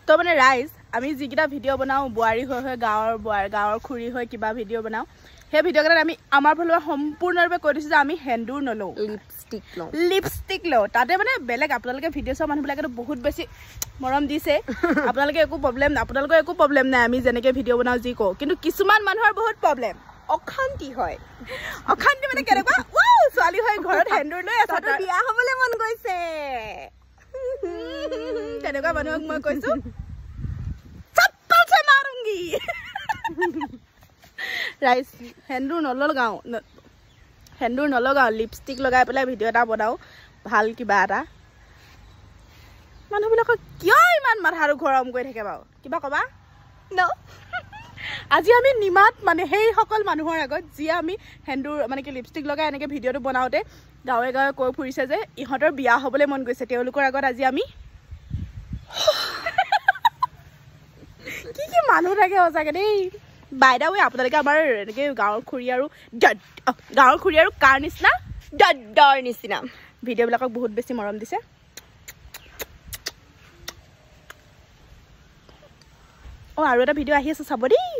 তো মানে ৰাইজ আমি যিকেইটা ভিডিঅ' বনাওঁ বোৱাৰী হৈ গাঁৱৰ খুৰী হৈ কিবা ভিডিঅ' বনাওঁ সেই ভিডিঅ'কেইটাত আমি আমাৰ ফালৰ সম্পূৰ্ণৰূপে কৈ দিছোঁ যে আমি সেন্দুৰ নলওঁ লিপষ্টিক লওঁ তাতে মানে বেলেগ আপোনালোকে ভিডিঅ' চোৱা মানুহবিলাকেতো বহুত বেছি মৰম দিছে আপোনালোকৰ একো প্ৰব্লেম নাই আমি যেনেকৈ ভিডিঅ' বনাওঁ যি কওঁ কিন্তু কিছুমান মানুহৰ বহুত প্ৰব্লেম অশান্তি হয় অশান্তি মানে কেনেকুৱা ছোৱালী হৈ ঘৰত সেন্দুৰ লৈ আছে বিয়া হ'বলৈ মন গৈছে তেনেকুৱা মানুহক মই কৈছোঁ চপ্পল से मारूंगी ৰাইজ সেন্দুৰ নলগাওঁ লিপষ্টিক লগাই পেলাই ভিডিঅ' এটা বনাওঁ ভাল কিবা এটা মানুহবিলাকক কিয় ইমান মাথাটো গৰম কৰি থাকে বাৰু কিবা ক'বা ন আজি আমি নিমাত মানে সেইসকল মানুহৰ আগত যিয়ে আমি সেন্দুৰ মানে কি লিপষ্টিক লগাই এনেকৈ ভিডিঅ'টো বনাওঁতে গাঁৱে গাঁৱে কৈ ফুৰিছে যে ইহঁতৰ বিয়া হ'বলৈ মন গৈছে তেওঁলোকৰ আগত আজি আমি কি মানুহ থাকে সঁচাকৈ দেই বাইদা ৱে আপোনালোকে আমাৰ এনেকৈ গাঁৱৰ খুৰী আৰু কাৰ নিচিনা ডৰ নিচিনা ভিডিঅ'বিলাকক বহুত বেছি মৰম দিছে আৰু এটা ভিডিঅ' আহি আছে চাব দেই